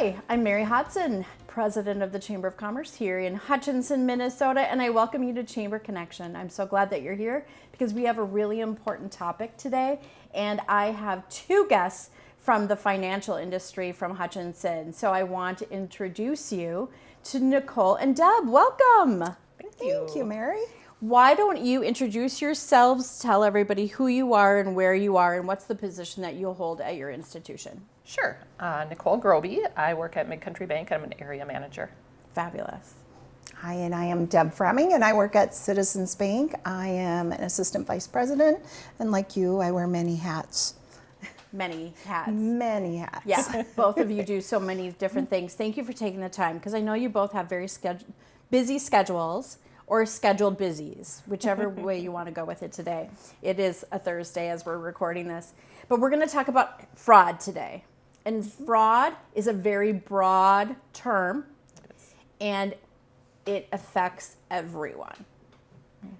Hi, I'm Mary Hodson, President of the Chamber of Commerce here in Hutchinson, Minnesota, and I welcome you to Chamber Connection. I'm so glad that you're here because we have a really important topic today, and I have two guests from the financial industry from Hutchinson. So I want to introduce you to Nicole and Deb. Welcome. Thank you, Mary. Why don't you introduce yourselves, tell everybody who you are and where you are and what's the position that you'll hold at your institution? Sure. Nicole Groby. I work at Mid-Country Bank. I'm an area manager. Fabulous. Hi, and I am Deb Fremming, and I work at Citizens Bank. I am an assistant vice president, and like you, I wear many hats. Many hats. Many hats. Yeah, both of you do so many different things. Thank you for taking the time, because I know you both have very busy schedules or scheduled busies, whichever way you want to go with it today. It is a Thursday as we're recording this. But we're going to talk about fraud today. And fraud is a very broad term, and it affects everyone.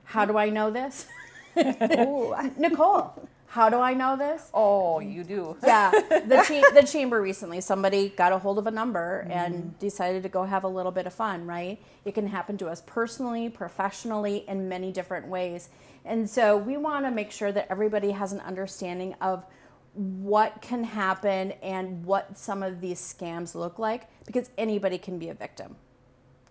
How do I know this? Nicole, how do I know this? Oh, you do. Yeah, the chamber recently, somebody got a hold of a number and decided to go have a little bit of fun, right? It can happen to us personally, professionally, in many different ways. And so we want to make sure that everybody has an understanding of what can happen and what some of these scams look like, because anybody can be a victim.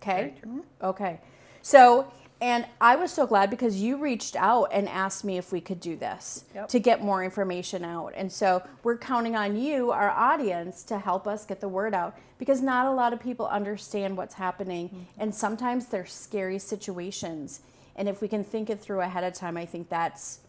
Okay? Okay. So, and I was so glad because you reached out and asked me if we could do this to get more information out. And so we're counting on you, our audience, to help us get the word out, because not a lot of people understand what's happening. And sometimes they're scary situations. And if we can think it through ahead of time, I think that's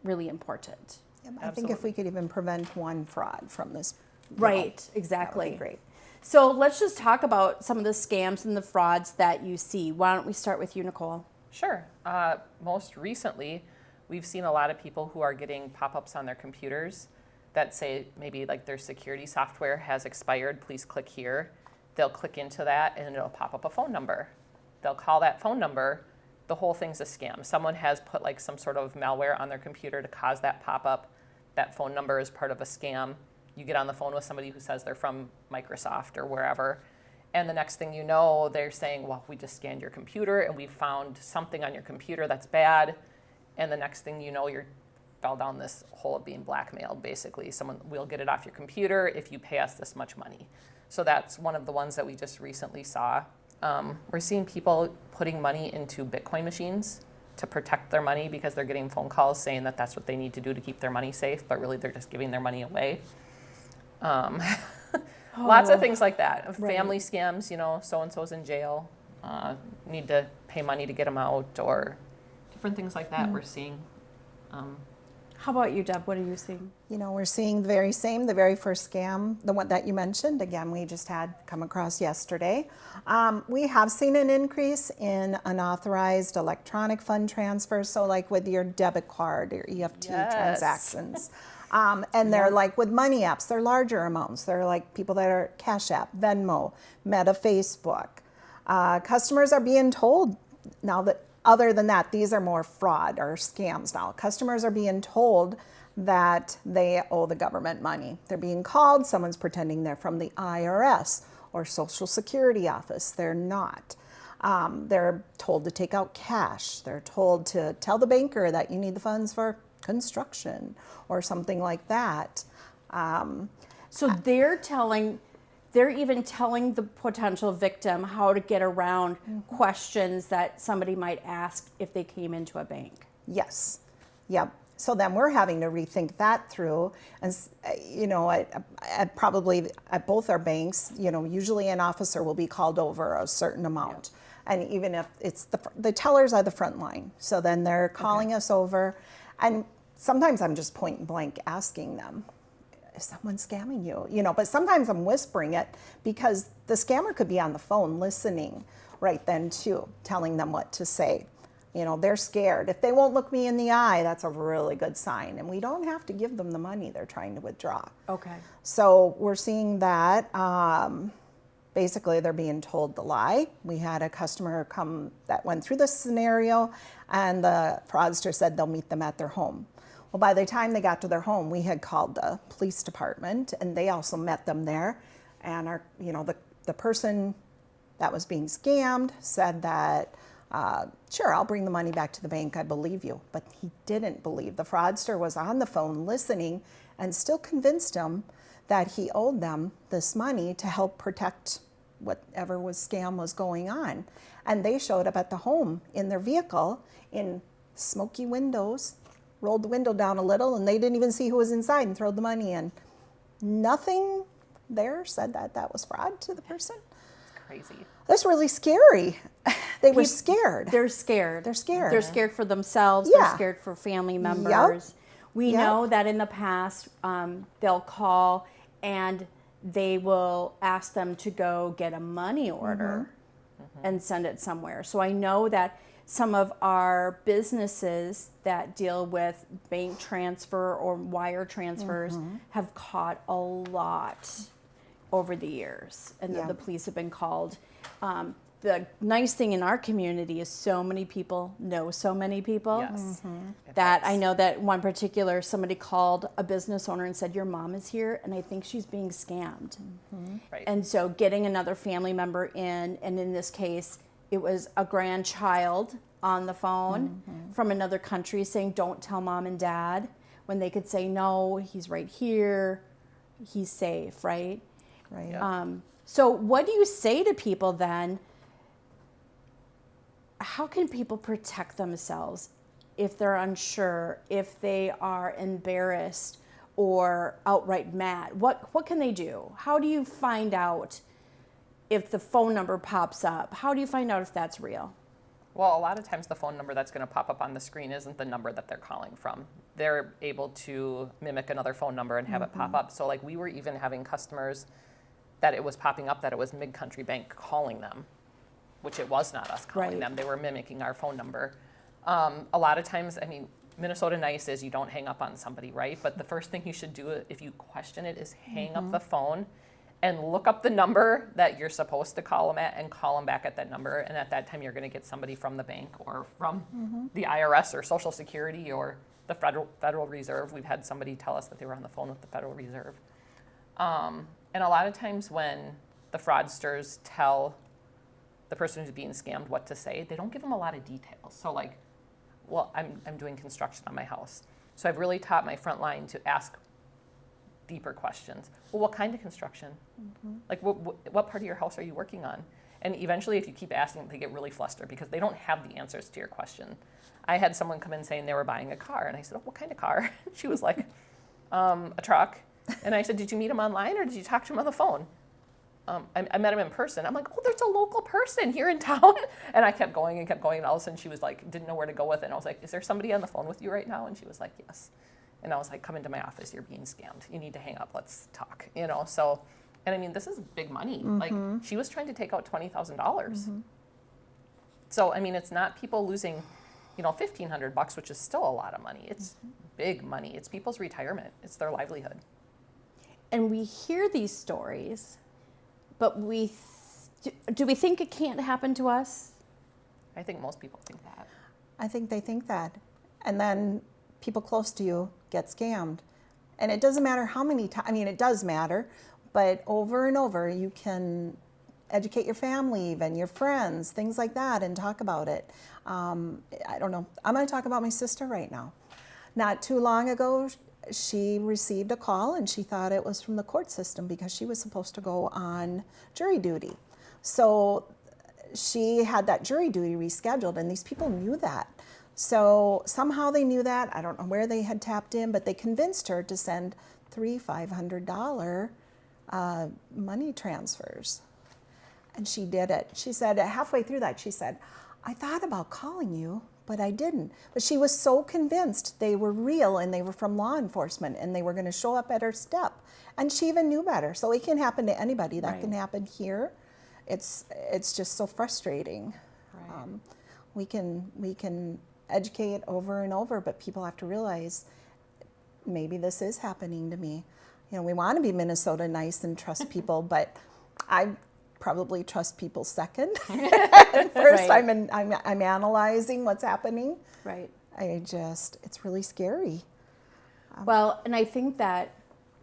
really important. I think if we could even prevent one fraud from this. Right, exactly. That would be great. So let's just talk about some of the scams and the frauds that you see. Why don't we start with you, Nicole? Sure. Most recently, we've seen a lot of people who are getting pop-ups on their computers that say maybe like their security software has expired, please click here. They'll click into that and it'll pop up a phone number. They'll call that phone number. The whole thing's a scam. Someone has put like some sort of malware on their computer to cause that pop-up. That phone number is part of a scam. You get on the phone with somebody who says they're from Microsoft or wherever, and the next thing you know, they're saying, well, we just scanned your computer and we found something on your computer that's bad, and the next thing you know, you fell down this hole of being blackmailed, basically. Someone will get it off your computer if you pay us this much money. So that's one of the ones that we just recently saw. We're seeing people putting money into Bitcoin machines to protect their money because they're getting phone calls saying that that's what they need to do to keep their money safe, but really they're just giving their money away. Lots of things like that. Right. Family scams, you know, so-and-so's in jail, need to pay money to get them out, or different things like that we're seeing. How about you, Deb? What are you seeing? You know, we're seeing the very first scam, the one that you mentioned, again, we just had come across yesterday. We have seen an increase in unauthorized electronic fund transfers, so like with your debit card or EFT transactions. And they're like with money apps, they're larger amounts. They're like people that are Cash App, Venmo, Meta, Facebook. Customers are being told now that, other than that, these are more fraud or scams now. Customers are being told that they owe the government money. They're being called, someone's pretending they're from the IRS or Social Security office. They're not. They're told to take out cash. They're told to tell the banker that you need the funds for construction or something like that. So they're even telling the potential victim how to get around questions that somebody might ask if they came into a bank. Yes. Yep. So then we're having to rethink that through, and you know, probably at both our banks, you know, usually an officer will be called over a certain amount, and even if it's the tellers are the front line, so then they're calling us over, and sometimes I'm just point blank asking them, is someone scamming you? You know, but sometimes I'm whispering it because the scammer could be on the phone listening right then too, telling them what to say. You know, they're scared. If they won't look me in the eye, that's a really good sign. And we don't have to give them the money they're trying to withdraw. Okay. So we're seeing that. Basically, they're being told the lie. We had a customer come that went through this scenario, and the fraudster said they'll meet them at their home. Well, by the time they got to their home, we had called the police department, and they also met them there. And the person that was being scammed said that, sure, I'll bring the money back to the bank, I believe you. But he didn't believe. The fraudster was on the phone listening and still convinced him that he owed them this money to help protect whatever scam was going on. And they showed up at the home in their vehicle in smoky windows, rolled the window down a little, and they didn't even see who was inside and threw the money in. Nothing there said that that was fraud to the person. Crazy. That's really scary. They were scared. They're scared. They're scared. They're scared for themselves. Yeah. They're scared for family members. We Yep. know that in the past, they'll call and they will ask them to go get a money order and send it somewhere. So I know that some of our businesses that deal with bank transfer or wire transfers have caught a lot over the years, and Yeah. the police have been called. The nice thing in our community is so many people know so many people Yes. that I know that one particular, somebody called a business owner and said, your mom is here and I think she's being scammed. Right. And so getting another family member in, and in this case, it was a grandchild on the phone from another country saying, don't tell mom and dad, when they could say, no, he's right here, he's safe, right? Right. Yeah. So what do you say to people then? How can people protect themselves if they're unsure, if they are embarrassed or outright mad? What can they do? How do you find out if the phone number pops up? How do you find out if that's real? Well, a lot of times the phone number that's going to pop up on the screen isn't the number that they're calling from. They're able to mimic another phone number and have it pop up. So like we were even having customers that it was popping up that it was Mid-Country Bank calling them, which it was not us calling Right. them. They were mimicking our phone number. A lot of times, I mean, Minnesota Nice is you don't hang up on somebody, right? But the first thing you should do if you question it is hang up the phone and look up the number that you're supposed to call them at and call them back at that number. And at that time, you're going to get somebody from the bank or from the IRS or Social Security or the Federal Reserve. We've had somebody tell us that they were on the phone with the Federal Reserve. And a lot of times when the fraudsters tell the person who's being scammed what to say, they don't give them a lot of details. So like, well, I'm doing construction on my house. So I've really taught my front line to ask deeper questions. Well, what kind of construction? Like, what part of your house are you working on? And eventually, if you keep asking, they get really flustered because they don't have the answers to your question. I had someone come in saying they were buying a car, and I said, oh, what kind of car? She was like, a truck. And I said, did you meet him online or did you talk to him on the phone? I met him in person. I'm like, oh, there's a local person here in town. And I kept going, and all of a sudden she was like, didn't know where to go with it. And I was like, is there somebody on the phone with you right now? And she was like, yes. And I was like, come into my office, you're being scammed. You need to hang up, let's talk, So, and I mean, this is big money. Like, she was trying to take out $20,000. So, I mean, it's not people losing, $1,500, which is still a lot of money. It's big money. It's people's retirement. It's their livelihood. And we hear these stories, but do we think it can't happen to us? I think most people think that. I think they think that. And then people close to you get scammed. And it doesn't matter how many times, I mean, it does matter, but over and over you can educate your family, even your friends, things like that, and talk about it. I don't know. I'm going to talk about my sister right now. Not too long ago, she received a call and she thought it was from the court system because she was supposed to go on jury duty. So she had that jury duty rescheduled, and these people knew that. So somehow they knew that. I don't know where they had tapped in, but they convinced her to send $300, $500 money transfers. And she did it. She said, halfway through that, she said, I thought about calling you, but I didn't. But she was so convinced they were real and they were from law enforcement and they were going to show up at her step. And she even knew better. So it can happen to anybody. That can happen here. It's just so frustrating. Right. We can educate over and over, but people have to realize maybe this is happening to me. We want to be Minnesota nice and trust people, but I probably trust people second. First, Right. I'm analyzing what's happening. Right. It's really scary. Well, and I think that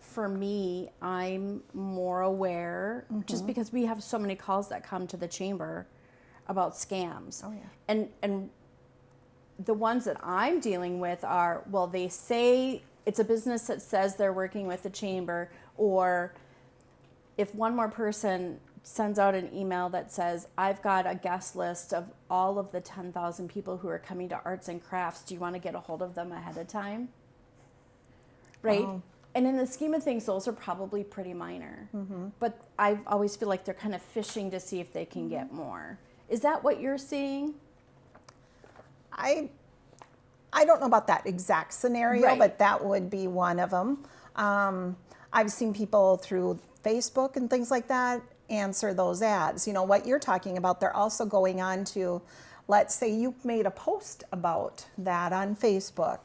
for me, I'm more aware just because we have so many calls that come to the chamber about scams. Oh, yeah. And the ones that I'm dealing with are, well, they say it's a business that says they're working with the chamber, or if one more person sends out an email that says, I've got a guest list of all of the 10,000 people who are coming to Arts and Crafts. Do you want to get a hold of them ahead of time? Right? Wow. And in the scheme of things, those are probably pretty minor. But I always feel like they're kind of fishing to see if they can get more. Is that what you're seeing? I don't know about that exact scenario, Right. but that would be one of them. I've seen people through Facebook and things like that answer those ads. You know, what you're talking about, they're also going on to, let's say you made a post about that on Facebook,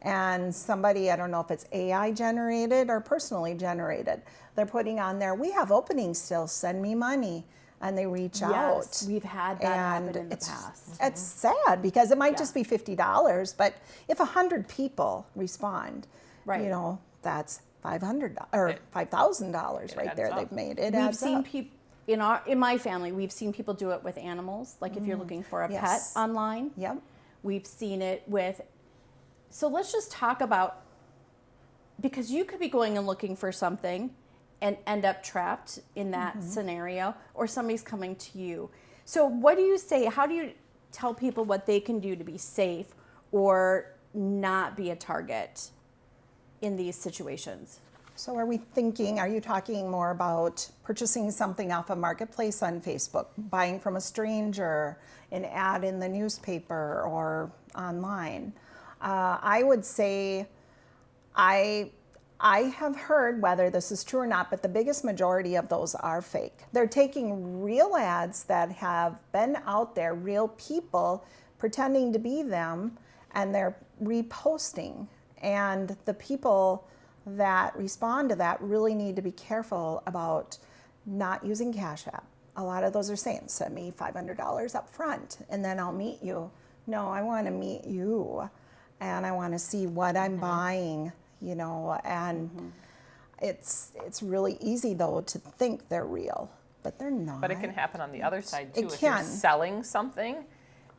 and somebody, I don't know if it's AI generated or personally generated, they're putting on there, we have openings still, send me money. And they reach out. Yes, we've had that happen in the past. It's sad because it might Yeah. just be $50, but if 100 people respond, Right. you know, that's $500 or $5,000 right adds there. up. They've made it. We've adds seen up. people in my family. We've seen people do it with animals, like if you're looking for a Yes. pet online. Yep. We've seen it with. So let's just talk about, because you could be going and looking for something and end up trapped in that scenario, or somebody's coming to you. So what do you say? How do you tell people what they can do to be safe or not be a target in these situations? So are are you talking more about purchasing something off a marketplace on Facebook, buying from a stranger, an ad in the newspaper or online? I would say I have heard, whether this is true or not, but the biggest majority of those are fake. They're taking real ads that have been out there, real people pretending to be them, and they're reposting. And the people that respond to that really need to be careful about not using Cash App. A lot of those are saying, send me $500 up front and then I'll meet you. No, I want to meet you and I want to see what I'm buying, you know, and it's really easy though to think they're real, but they're not. But it can happen on the other side too. It If you're can. selling something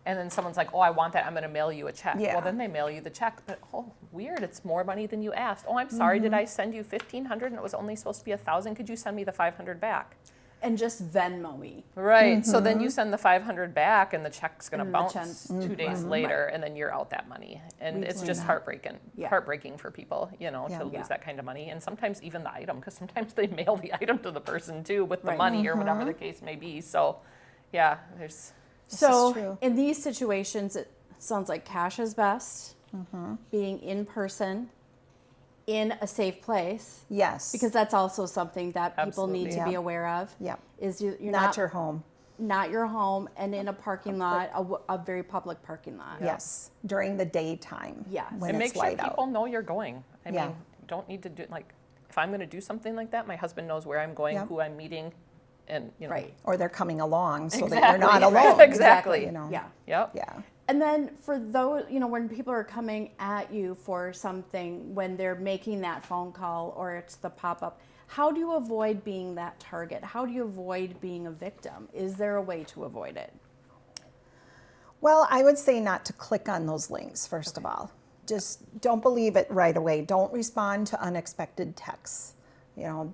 and then someone's like, oh, I want that, I'm going to mail you a check. Yeah. Well, then they mail you the check. But, oh, weird, it's more money than you asked. Oh, I'm sorry, Mm-hmm. did I send you $1,500 and it was only supposed to be $1,000? Could you send me the $500 back? And just Venmo me. Right. So Mm-hmm. then you send the $500 back and the check's going to And the bounce check- 2 days later and then you're out that money. And it's just heartbreaking for people, you know, Yeah. to lose Yeah. that kind of money. And sometimes even the item, because sometimes they mail the item to the person too with the Right. money or whatever the case may be. So yeah, there's... This is So true. in these situations, it sounds like cash is best, Mm-hmm. being in person, in a safe place, Yes. because that's also something that people need Absolutely. to be Yeah. aware of. Yep. Is you're not your home. not your home, and in a parking lot, a very public parking lot. Yes. During the daytime. Yes. When And it's make sure light people out. know you're going. I Yeah. mean, don't need to do, like, if I'm going to do something like that, my husband knows where I'm going, Yep. who I'm meeting, and, you know. Right. Or they're coming along so that Exactly. you're not Right. alone. Exactly. You know. Yeah. Yep. Yeah. And then for those, when people are coming at you for something, when they're making that phone call or it's the pop-up, how do you avoid being that target? How do you avoid being a victim? Is there a way to avoid it? Well, I would say not to click on those links, first of all. Just don't believe it right away. Don't respond to unexpected texts. You know,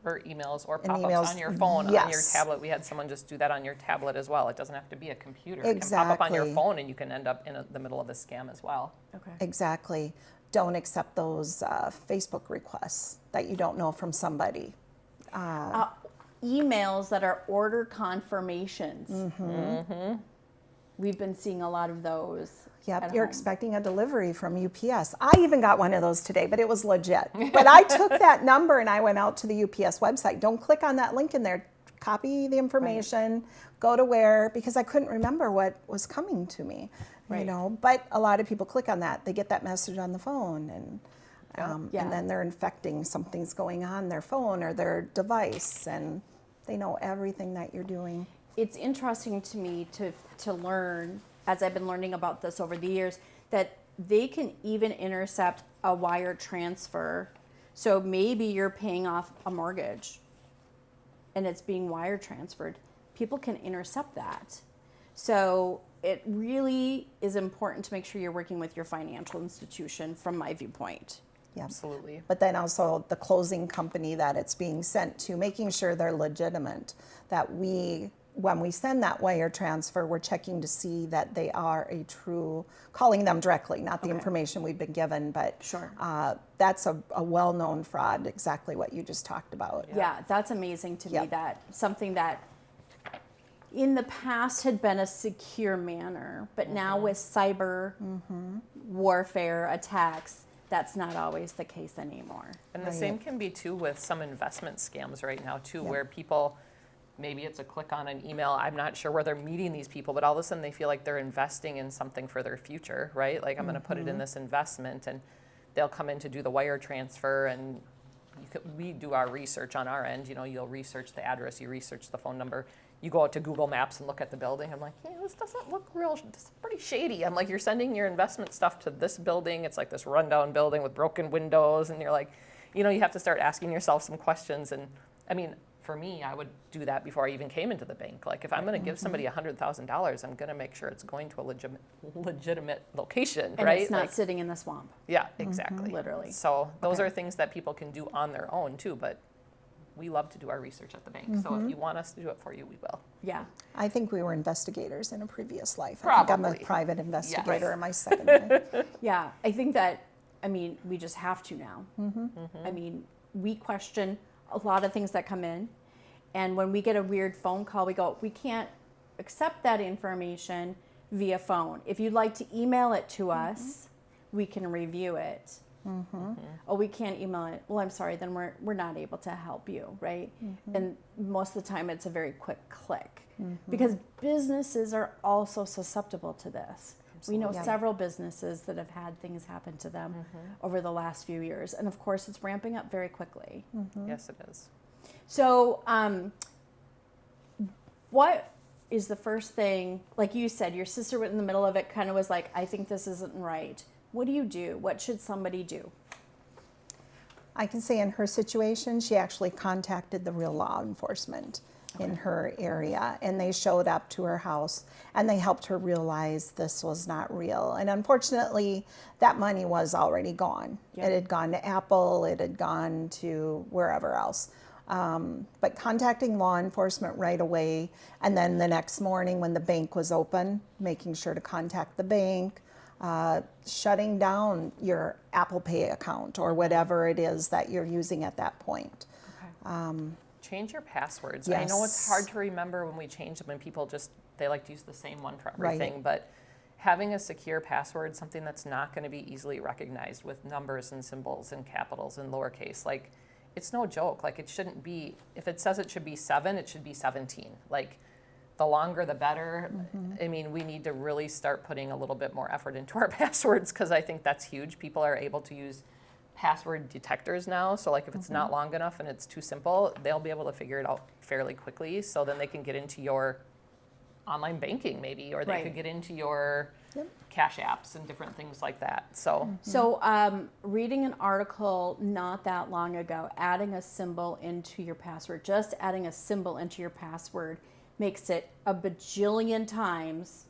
Or emails or And pop-ups emails, on your phone, on your yes. tablet. We had someone just do that on your tablet as well. It doesn't have to be a computer. It can pop up on your Exactly. phone and you can end up in the middle of a scam as well. Okay. exactly. Don't accept those Facebook requests that you don't know from somebody. Emails that are order confirmations. We've been seeing a lot of those. Yep, at you're home. expecting a delivery from UPS. I even got one of those today, but it was legit. But I took that number and I went out to the UPS website. Don't click on that link in there. Copy the information, go to where, because I couldn't remember what was coming to me, you Right. know. But a lot of people click on that. They get that message on the phone, and Yeah. and then they're infecting something's going on their phone or their device, and they know everything that you're doing. It's interesting to me to learn, as I've been learning about this over the years, that they can even intercept a wire transfer. So maybe you're paying off a mortgage and it's being wire transferred. People can intercept that. So it really is important to make sure you're working with your financial institution from my viewpoint. Yeah. Absolutely. But then also the closing company that it's being sent to, making sure they're legitimate, that when we send that wire transfer, we're checking to see that they are a true, calling them directly, not the information we've been given, but Sure. That's a well-known fraud, exactly what you just talked about. Yeah, that's amazing to me, Yep. that something that in the past had been a secure manner, but now with cyber warfare attacks, that's not always the case anymore. And the Right. same can be too with some investment scams right now too, Yeah. where people, maybe it's a click on an email, I'm not sure where they're meeting these people, but all of a sudden they feel like they're investing in something for their future, right? Like I'm going to put it in this investment, and they'll come in to do the wire transfer, and we do our research on our end. You know, you'll research the address, you research the phone number, you go out to Google Maps and look at the building. I'm like, hey, this doesn't look real, this is pretty shady. I'm like, you're sending your investment stuff to this building. It's like this rundown building with broken windows. And you're like, you know, you have to start asking yourself some questions. And I mean, for me, I would do that before I even came into the bank. Like if I'm going to give somebody $100,000, I'm going to make sure it's going to a legitimate location, And right? it's not Like, sitting in the swamp. yeah, exactly. Literally. So those Okay. are things that people can do on their own too, but we love to do our research at the bank. So if you want us to do it for you, we will. Yeah. I think we were investigators in a previous life. I think I'm a Probably. private investigator Yes. in my second life. Yeah, I think that, I mean, we just have to now. I mean, we question a lot of things that come in. And when we get a weird phone call, we go, we can't accept that information via phone. If you'd like to email it to us, we can review it. Oh, we can't email it. Well, I'm sorry, then we're not able to help you, right? And most of the time it's a very quick click because businesses are also susceptible to this. We know Absolutely. several businesses that have had things happen to them over the last few years. And of course, it's ramping up very quickly. Yes, it is. So, what is the first thing, like you said, your sister in the middle of it kind of was like, I think this isn't right. What do you do? What should somebody do? I can say in her situation, she actually contacted the real law enforcement in her area, and they showed up to her house and they helped her realize this was not real. And unfortunately, that money was already gone. Yeah. It had gone to Apple, it had gone to wherever else. But contacting law enforcement right away, and then the next morning when the bank was open, making sure to contact the bank, shutting down your Apple Pay account or whatever it is that you're using at that point. Change your passwords. I know it's Yes. hard to remember when we change them, and people just, they like to use the same one for Right. everything. But having a secure password, something that's not going to be easily recognized with numbers and symbols and capitals and lowercase, like it's no joke. Like it shouldn't be, if it says it should be 7, it should be 17. Like the longer the better. I mean, we need to really start putting a little bit more effort into our passwords, because I think that's huge. People are able to use password detectors now. So like if it's not long enough and it's too simple, they'll be able to figure it out fairly quickly. So then they can get into your online banking maybe, or they Right. could get into your Yep. cash apps and different things like that. So So, reading an article not that long ago, adding a symbol into your password, just adding a symbol into your password makes it a bajillion times,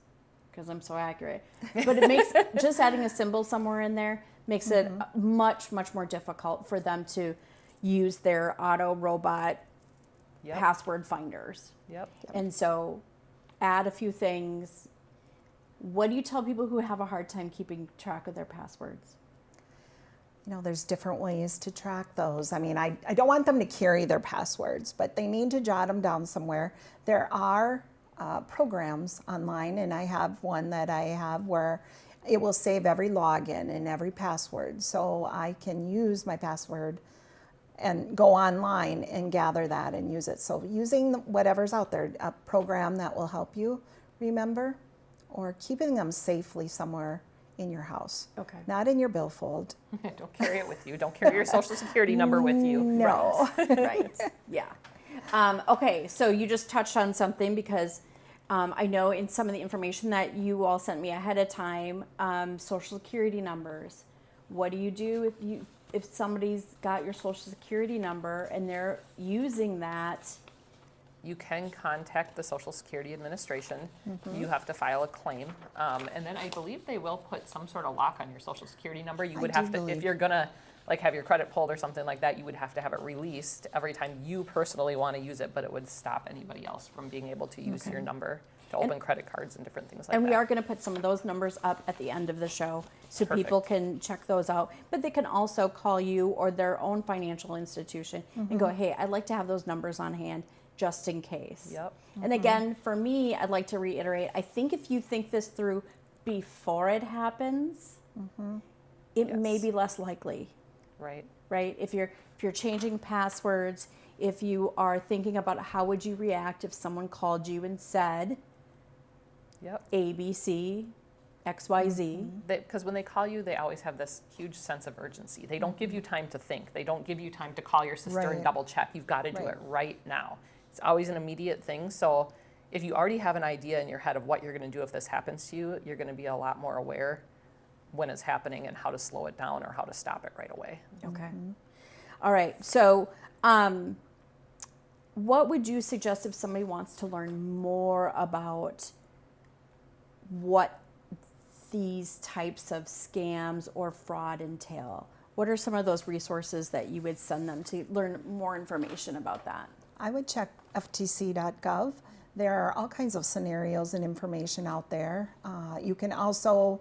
because I'm so accurate, but it makes just adding a symbol somewhere in there makes it much, much more difficult for them to use their auto robot yep. password finders. Yep. And so add a few things. What do you tell people who have a hard time keeping track of their passwords? You know, there's different ways to track those. I mean, I don't want them to carry their passwords, but they need to jot them down somewhere. There are programs online, and I have one that I have where it will save every login and every password. So I can use my password and go online and gather that and use it. So using whatever's out there, a program that will help you remember, or keeping them safely somewhere in your house. Okay. Not in your billfold. Don't carry it with you. Don't carry your social security number with you. No. Right. Yeah. Okay, so you just touched on something, because I know in some of the information that you all sent me ahead of time, social security numbers. What do you do if if somebody's got your social security number and they're using that, You can contact the Social Security Administration. You have to file a claim. And then I believe they will put some sort of lock on your Social Security number. You would I do have to, if believe. you're gonna like have your credit pulled or something like that, you would have to have it released every time you personally want to use it, but it would stop anybody else from being able to use your number to open credit cards and different things like and that. we are going to put some of those numbers up at the end of the show so people can check those out. But they can also call you or their own financial institution and go, hey, I'd like to have those numbers on hand just in case. Yep. And again, for me, I'd like to reiterate, I think if you think this through before it happens, it may Yes. be less likely, Right. right? If you're changing passwords, if you are thinking about how would you react if someone called you and said Yep. ABC, XYZ. Because when they call you, they always have this huge sense of urgency. They don't give you time to think. They don't give you time to call your sister and Right. double check. You've got to do Right. it right now. It's always an immediate thing. So if you already have an idea in your head of what you're going to do if this happens to you, you're going to be a lot more aware when it's happening and how to slow it down or how to stop it right away. Okay. All right. So, what would you suggest if somebody wants to learn more about what these types of scams or fraud entail? What are some of those resources that you would send them to learn more information about that? I would check ftc.gov. There are all kinds of scenarios and information out there. You can also,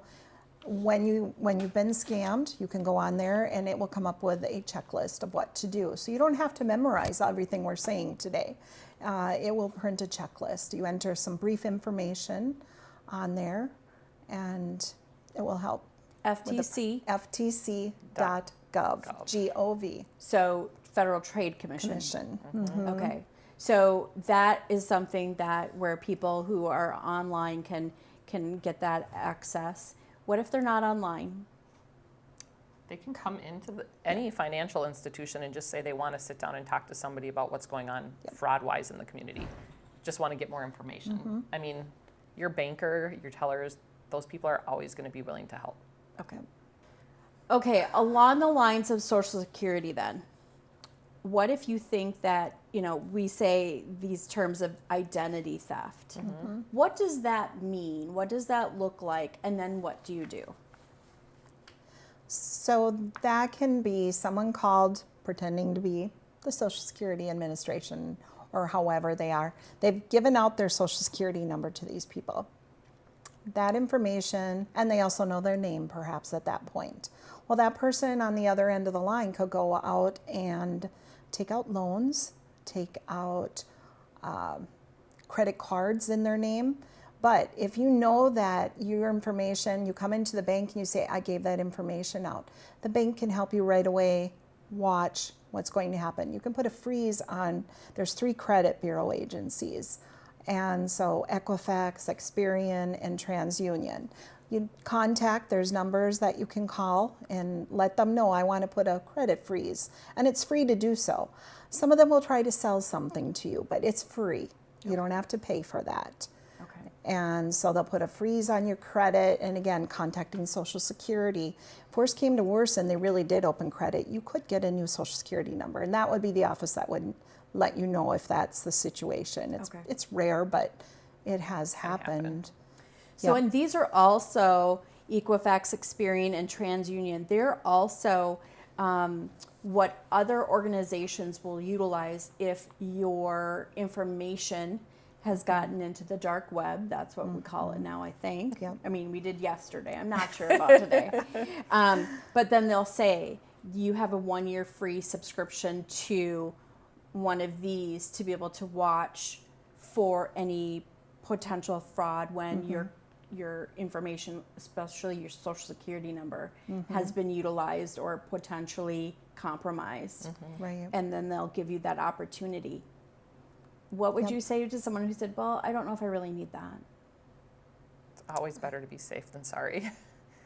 when you've been scammed, you can go on there and it will come up with a checklist of what to do. So you don't have to memorize everything we're saying today. It will print a checklist. You enter some brief information on there, and it will help. FTC, ftc.gov, G-O-V, so Federal Trade Commission. Commission. Okay. So that is something that where people who are online can get that access. What if they're not online? They can come into any financial institution and just say they want to sit down and talk to somebody about what's going on fraud-wise in the community. Just want to get more information. I mean, your banker, your tellers, those people are always going to be willing to help. Okay. Okay, along the lines of Social Security then, what if you think that, we say these terms of identity theft? What does that mean? What does that look like? And then what do you do? So that can be someone called pretending to be the Social Security Administration or however they are. They've given out their Social Security number to these people. That information, and they also know their name perhaps at that point. Well, that person on the other end of the line could go out and take out loans, take out credit cards in their name. But if you know that your information, you come into the bank and you say, I gave that information out, the bank can help you right away watch what's going to happen. You can put a freeze on, there's 3 credit bureau agencies. And so Equifax, Experian, and TransUnion. You contact, there's numbers that you can call and let them know, I want to put a credit freeze. And it's free to do so. Some of them will try to sell something to you, but it's free. You don't have to pay for that. Okay. And so they'll put a freeze on your credit, and again, contacting Social Security. If worse came to worse and they really did open credit, you could get a new Social Security number, and that would be the office that would let you know if that's the situation. Okay. It's rare, but it has happened. So, Yep. and these are also Equifax, Experian, and TransUnion. They're also what other organizations will utilize if your information has gotten into the dark web. That's what we call it now, I think. Yep. I mean, we did yesterday. I'm not sure about today. But then they'll say, you have a 1-year free subscription to one of these to be able to watch for any potential fraud when your information, especially your Social Security number, has been utilized or potentially compromised. Right. And then they'll give you that opportunity. What would Yep. you say to someone who said, well, I don't know if I really need that? It's always better to be safe than sorry.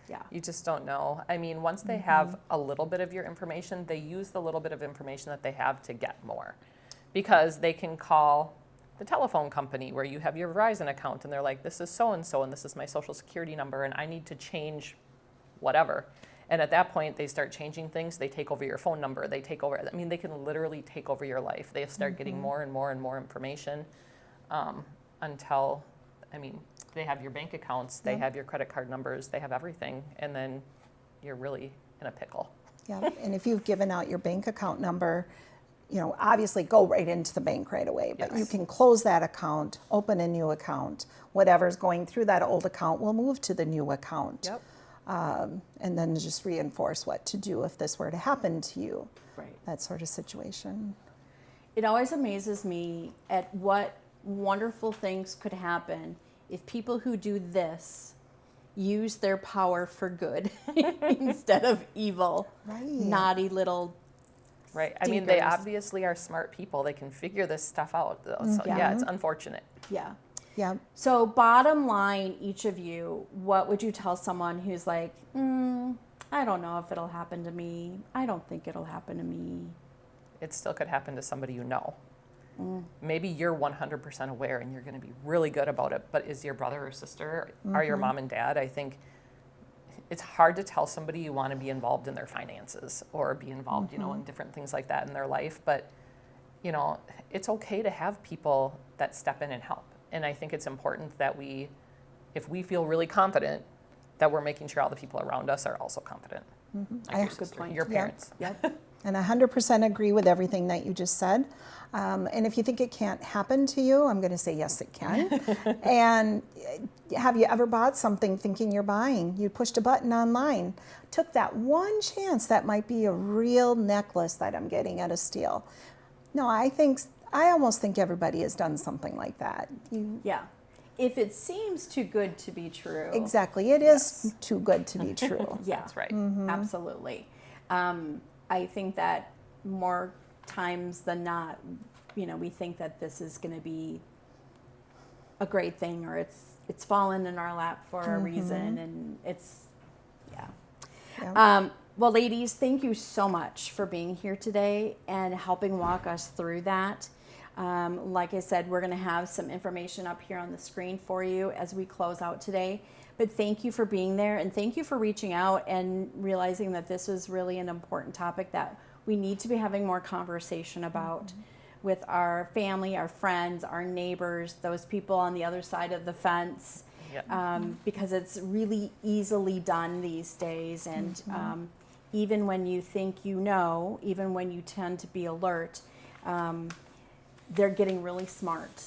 Yeah. You just don't know. I mean, once they have a little bit of your information, they use the little bit of information that they have to get more. Because they can call the telephone company where you have your Verizon account and they're like, this is so-and-so and this is my Social Security number and I need to change whatever. And at that point, they start changing things. They take over your phone number. They take over, I mean, they can literally take over your life. They start getting more and more and more information until, I mean, they have your bank accounts, they have your credit card numbers, they have everything. And then you're really in a pickle. Yeah, and if you've given out your bank account number, you know, obviously go right into the bank right away, but you Yes. can close that account, open a new account. Whatever's going through that old account will move to the new account. Yep. And then just reinforce what to do if this were to happen to you, Right. that sort of situation. It always amazes me at what wonderful things could happen if people who do this use their power for good instead of evil. Right. Naughty little. Right. I mean, they Stinkers. obviously are smart people. They can figure this stuff out, though. So, yeah, it's unfortunate. Yeah. Yeah. So, bottom line, each of you, what would you tell someone who's like, I don't know if it'll happen to me. I don't think it'll happen to me. It still could happen to somebody you know. Maybe you're 100% aware and you're going to be really good about it, but is your brother or sister, are your mom and dad? I think it's hard to tell somebody you want to be involved in their finances or be involved, you know, in different things like that in their life. But, you know, it's okay to have people that step in and help. And I think it's important that if we feel really confident, that we're making sure all the people around us are also confident. Like your Good sister, point. your Yeah. parents. Yep. And I 100% agree with everything that you just said. And if you think it can't happen to you, I'm going to say yes, it can. And have you ever bought something thinking you're buying? You pushed a button online, took that one chance that might be a real necklace that I'm getting at a steal. No, I almost think everybody has done something like that. Yeah. If it seems too good to be true. Exactly, it is too good to be true. Yeah. That's right. Absolutely. I think that more times than not, you know, we think that this is going to be a great thing, or it's fallen in our lap for a reason, and it's, yeah. Yeah. Well, ladies, thank you so much for being here today and helping walk us through that. Like I said, we're going to have some information up here on the screen for you as we close out today. But thank you for being there, and thank you for reaching out and realizing that this is really an important topic that we need to be having more conversation about with our family, our friends, our neighbors, those people on the other side of the fence, because it's really easily done these days. And even when you think you know, even when you tend to be alert, they're getting really smart.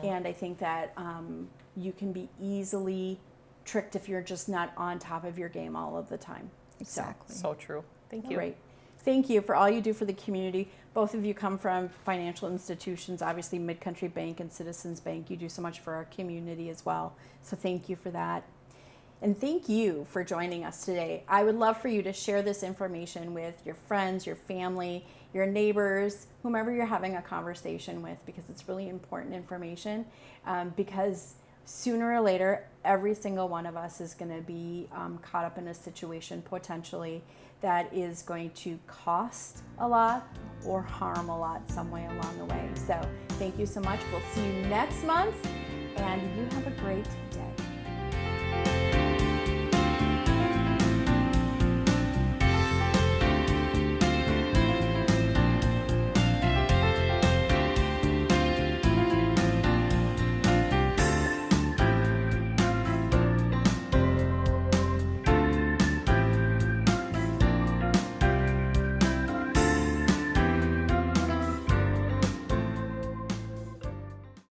And I think that you can be easily tricked if you're just not on top of your game all of the time. Exactly. So true. Thank you. Great. Thank you for all you do for the community. Both of you come from financial institutions, obviously Mid-Country Bank and Citizens Bank. You do so much for our community as well. So thank you for that. And thank you for joining us today. I would love for you to share this information with your friends, your family, your neighbors, whomever you're having a conversation with, because it's really important information. Because sooner or later, every single one of us is going to be caught up in a situation potentially that is going to cost a lot or harm a lot some way along the way. So thank you so much. We'll see you next month, and you have a great day.